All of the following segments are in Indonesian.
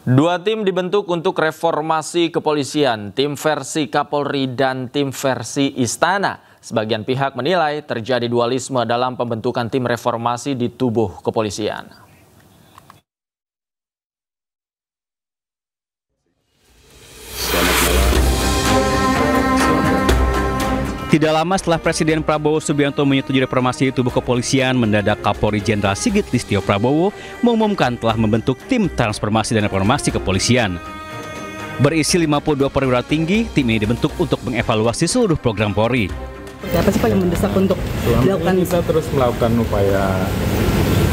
Dua tim dibentuk untuk reformasi kepolisian, tim versi Kapolri dan tim versi Istana. Sebagian pihak menilai terjadi dualisme dalam pembentukan tim reformasi di tubuh kepolisian. Tidak lama setelah Presiden Prabowo Subianto menyetujui reformasi di tubuh kepolisian, mendadak Kapolri Jenderal Sigit Listio Prabowo mengumumkan telah membentuk tim transformasi dan reformasi kepolisian. Berisi 52 perwira tinggi, tim ini dibentuk untuk mengevaluasi seluruh program Polri. Apa sih paling mendesak untuk dilakukan? Kita terus melakukan upaya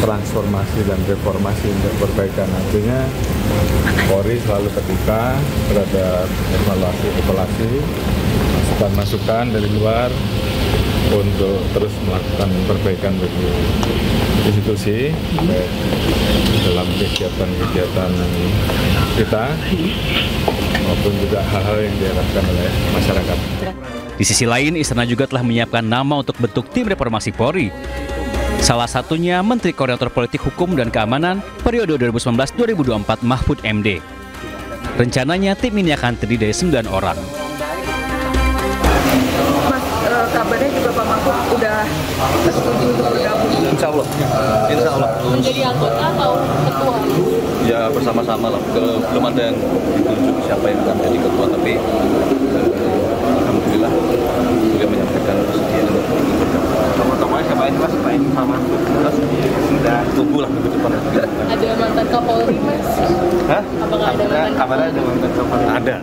transformasi dan reformasi untuk perbaikan. Artinya Polri selalu terbuka terhadap evaluasi, masukan dari luar untuk terus melakukan perbaikan bagi institusi baik dalam kegiatan-kegiatan kita maupun juga hal-hal yang diharapkan oleh masyarakat. Di sisi lain, Istana juga telah menyiapkan nama untuk bentuk tim reformasi Polri. Salah satunya Menteri Koordinator Politik Hukum dan Keamanan periode 2019-2024 Mahfud MD. Rencananya tim ini akan terdiri dari 9 orang. Kabarnya juga Pak Mahfud udah setuju untuk bergabung. Insya Allah. Menjadi anggota atau ketua? Ya bersama-sama lah. Belum ada yang ditunjuk siapa yang akan jadi ketua, tapi alhamdulillah beliau menyampaikan kesediaan untuk bergabung. Tokoh-tokohnya siapa aja Mas? Pak sama Sudah tunggulah minggu depan. Ada mantan Kapolri Mas? Hah? Apakah ada mantan kabarnya ada mantan Kapolri? Ada.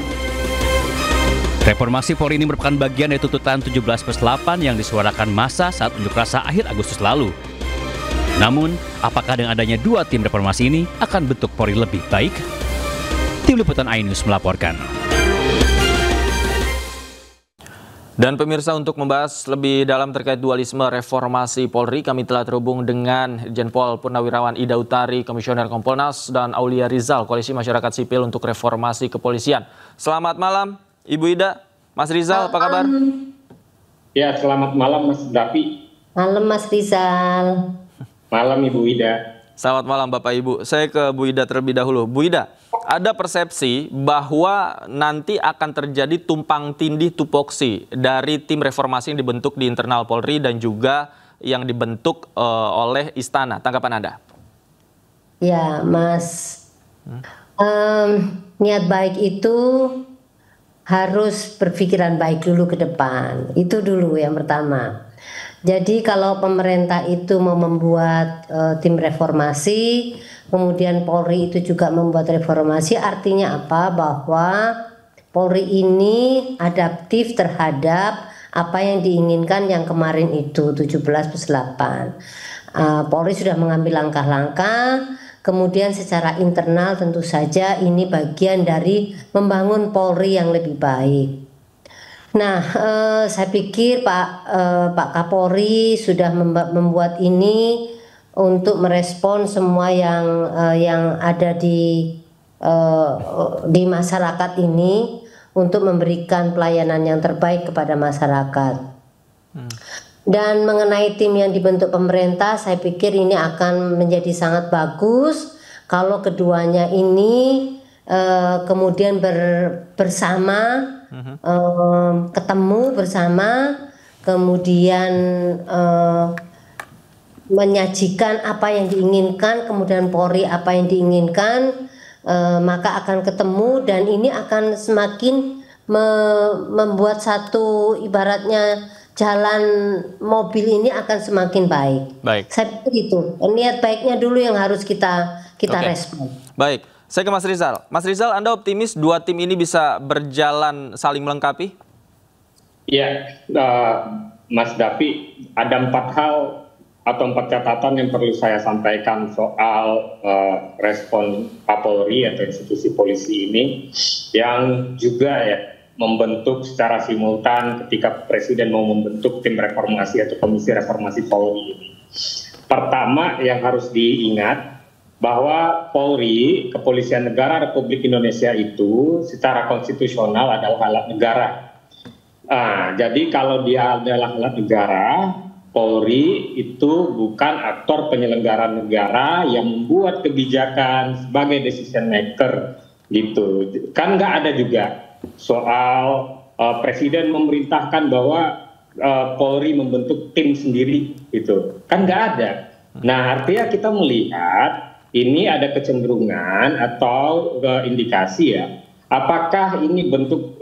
Reformasi Polri ini merupakan bagian dari tuntutan 17+8 yang disuarakan massa saat unjuk rasa akhir Agustus lalu. Namun, apakah dengan adanya dua tim reformasi ini akan bentuk Polri lebih baik? Tim Liputan iNews melaporkan. Dan pemirsa, untuk membahas lebih dalam terkait dualisme reformasi Polri, kami telah terhubung dengan Irjen Pol Purnawirawan Ida Utari, Komisioner Kompolnas, dan Aulia Rizal, Koalisi Masyarakat Sipil untuk Reformasi Kepolisian. Selamat malam, Ibu Ida. Mas Rizal, apa kabar? Ya, selamat malam Mas Dapi. Malam Mas Rizal. Malam Ibu Ida. Selamat malam Bapak Ibu. Saya ke Bu Ida terlebih dahulu. Bu Ida, ada persepsi bahwa nanti akan terjadi tumpang tindih tupoksi dari tim reformasi yang dibentuk di internal Polri dan juga yang dibentuk oleh Istana. Tanggapan Anda? Ya Mas, niat baik itu harus berpikiran baik dulu ke depan. Itu dulu yang pertama. Jadi kalau pemerintah itu mau membuat tim reformasi, kemudian Polri itu juga membuat reformasi, artinya apa? Bahwa Polri ini adaptif terhadap apa yang diinginkan yang kemarin itu 17+8. Polri sudah mengambil langkah-langkah. Kemudian secara internal tentu saja ini bagian dari membangun Polri yang lebih baik. Nah, saya pikir Pak Kapolri sudah membuat ini untuk merespon semua yang ada di masyarakat ini untuk memberikan pelayanan yang terbaik kepada masyarakat. Dan mengenai tim yang dibentuk pemerintah, saya pikir ini akan menjadi sangat bagus kalau keduanya ini kemudian bersama, ketemu bersama, kemudian menyajikan apa yang diinginkan, kemudian Polri apa yang diinginkan, maka akan ketemu dan ini akan semakin membuat satu ibaratnya jalan mobil ini akan semakin baik. Saya pikir itu niat baiknya dulu yang harus kita respon. Baik, saya ke Mas Rizal. Mas Rizal, Anda optimis dua tim ini bisa berjalan saling melengkapi? Ya, Mas Dapi, ada 4 hal atau 4 catatan yang perlu saya sampaikan soal respon Kapolri atau institusi polisi ini yang juga ya membentuk secara simultan ketika Presiden mau membentuk tim reformasi atau Komisi Reformasi Polri ini. Pertama yang harus diingat bahwa Polri, Kepolisian Negara Republik Indonesia itu secara konstitusional adalah alat negara. Jadi kalau dia adalah alat negara, Polri itu bukan aktor penyelenggara negara yang membuat kebijakan sebagai decision maker gitu. Kan nggak ada juga soal Presiden memerintahkan bahwa Polri membentuk tim sendiri gitu. Kan nggak ada. Nah, artinya kita melihat ini ada kecenderungan atau indikasi ya. Apakah ini bentuk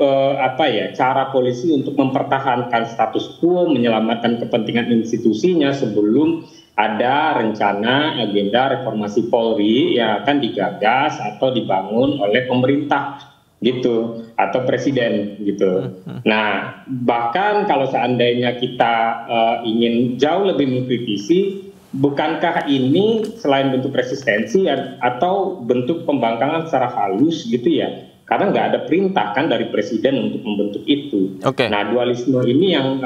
cara polisi untuk mempertahankan status quo, menyelamatkan kepentingan institusinya sebelum ada rencana agenda reformasi Polri yang akan digagas atau dibangun oleh pemerintah gitu atau presiden gitu. Nah, bahkan kalau seandainya kita ingin jauh lebih mengkritisi, bukankah ini selain bentuk resistensi atau bentuk pembangkangan secara halus gitu ya? Karena nggak ada perintah kan dari presiden untuk membentuk itu. Nah, dualisme ini yang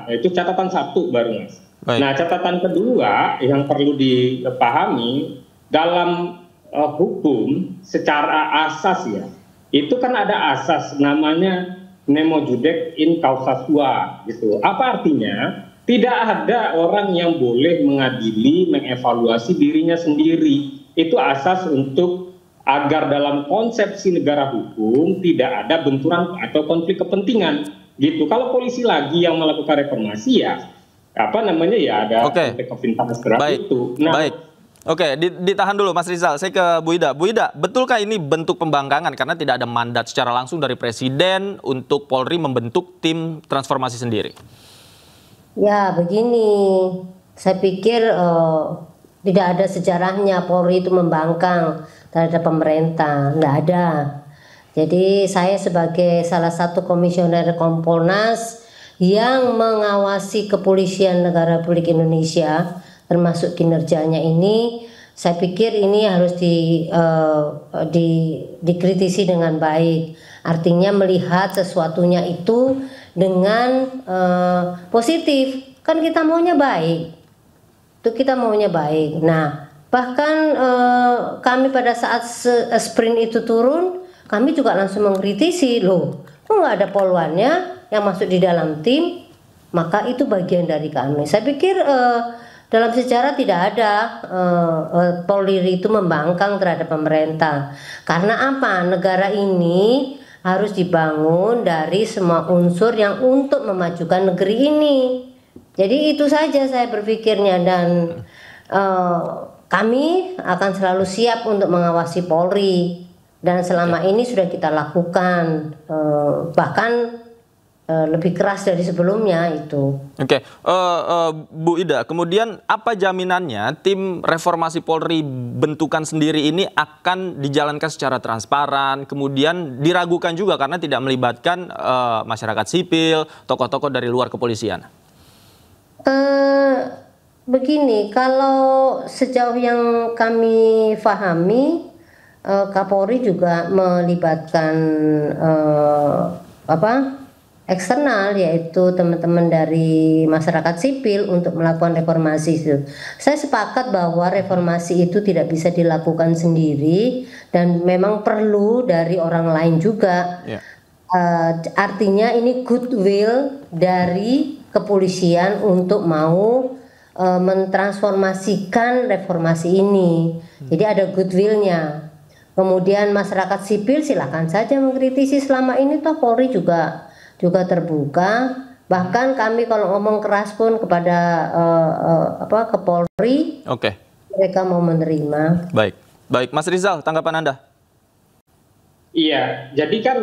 itu catatan satu baru, Mas. Baik. Nah, catatan kedua yang perlu dipahami dalam hukum secara asas ya, itu kan ada asas namanya nemo judex in causa sua gitu. Apa artinya? Tidak ada orang yang boleh mengadili, mengevaluasi dirinya sendiri. Itu asas untuk agar dalam konsepsi negara hukum tidak ada benturan atau konflik kepentingan gitu. Kalau polisi lagi yang melakukan reformasi ya ada konflik kepentingan itu. Nah, baik. Oke, ditahan dulu Mas Rizal. Saya ke Bu Ida. Bu Ida, betulkah ini bentuk pembangkangan karena tidak ada mandat secara langsung dari Presiden untuk Polri membentuk tim transformasi sendiri? Ya, begini. Saya pikir tidak ada sejarahnya Polri itu membangkang terhadap pemerintah, tidak ada. Jadi saya sebagai salah satu komisioner Kompolnas yang mengawasi kepolisian negara Republik Indonesia, termasuk kinerjanya ini, saya pikir ini harus dikritisi dengan baik. Artinya melihat sesuatunya itu dengan positif. Kan kita maunya baik. Itu kita maunya baik. Nah, bahkan kami pada saat sprint itu turun, kami juga langsung mengkritisi, loh, kok nggak ada poluannya yang masuk di dalam tim? Maka itu bagian dari kami. Saya pikir dalam sejarah tidak ada Polri itu membangkang terhadap pemerintah. Karena apa? Negara ini harus dibangun dari semua unsur yang untuk memajukan negeri ini. Jadi itu saja saya berpikirnya, dan kami akan selalu siap untuk mengawasi Polri, dan selama ini sudah kita lakukan, bahkan lebih keras dari sebelumnya itu. Oke, Bu Ida, kemudian apa jaminannya tim reformasi Polri bentukan sendiri ini akan dijalankan secara transparan, kemudian diragukan juga karena tidak melibatkan masyarakat sipil, tokoh-tokoh dari luar kepolisian? Begini, kalau sejauh yang kami pahami, Kapolri juga melibatkan eksternal, yaitu teman-teman dari masyarakat sipil untuk melakukan reformasi itu. Saya sepakat bahwa reformasi itu tidak bisa dilakukan sendiri dan memang perlu dari orang lain juga. Artinya ini goodwill dari kepolisian untuk mau mentransformasikan reformasi ini. Jadi ada goodwillnya. Kemudian masyarakat sipil silakan saja mengkritisi, selama ini toh Polri juga terbuka. Bahkan kami kalau ngomong keras pun kepada ke Polri, mereka mau menerima. Baik, Mas Rizal, tanggapan Anda? Iya, jadi kan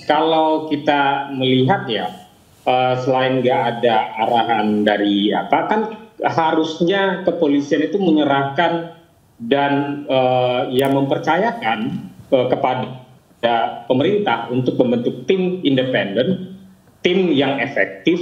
kalau kita melihat ya, selain nggak ada arahan dari kan harusnya kepolisian itu menyerahkan dan mempercayakan kepada pemerintah untuk membentuk tim independen, tim yang efektif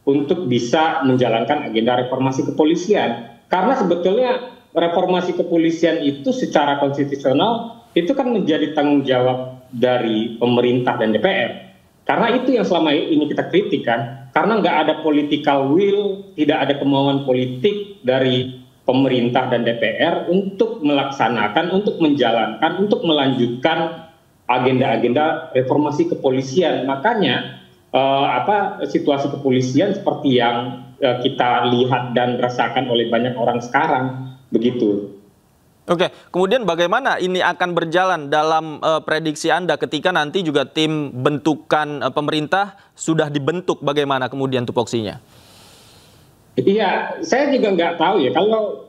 untuk bisa menjalankan agenda reformasi kepolisian. Karena sebetulnya reformasi kepolisian itu secara konstitusional itu kan menjadi tanggung jawab dari pemerintah dan DPR. Karena itu yang selama ini kita kritik kan, karena nggak ada political will, tidak ada kemauan politik dari pemerintah dan DPR untuk melaksanakan, untuk menjalankan, untuk melanjutkan agenda-agenda reformasi kepolisian. Makanya situasi kepolisian seperti yang kita lihat dan rasakan oleh banyak orang sekarang, begitu. Oke, kemudian bagaimana ini akan berjalan dalam prediksi Anda ketika nanti juga tim bentukan pemerintah sudah dibentuk, bagaimana kemudian tupoksinya? Iya, saya juga nggak tahu ya. Kalau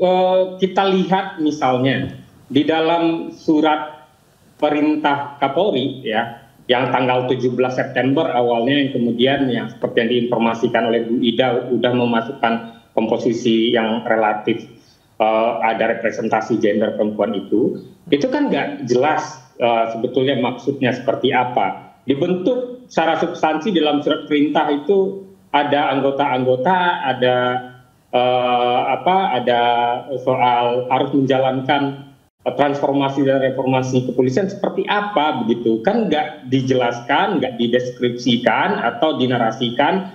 kita lihat misalnya di dalam surat perintah Kapolri ya, yang tanggal 17 September awalnya, yang kemudian yang seperti yang diinformasikan oleh Bu Ida udah memasukkan komposisi yang relatif ada representasi gender perempuan itu kan nggak jelas sebetulnya maksudnya seperti apa. Dibentuk secara substansi dalam surat perintah itu ada anggota-anggota, ada ada soal harus menjalankan transformasi dan reformasi kepolisian seperti apa, begitu kan nggak dijelaskan, nggak dideskripsikan atau dinarasikan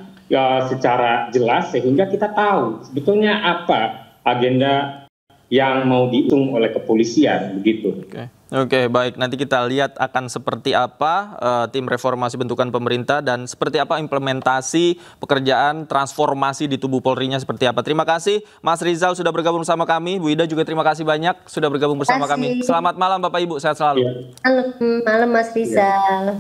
secara jelas sehingga kita tahu sebetulnya apa agenda yang mau diusung oleh kepolisian, begitu. Oke, baik. Nanti kita lihat akan seperti apa tim reformasi bentukan pemerintah dan seperti apa implementasi pekerjaan transformasi di tubuh Polri-nya seperti apa. Terima kasih Mas Rizal sudah bergabung bersama kami. Bu Ida juga terima kasih banyak sudah bergabung bersama kami. Selamat malam Bapak Ibu, sehat selalu. Malam Mas Rizal.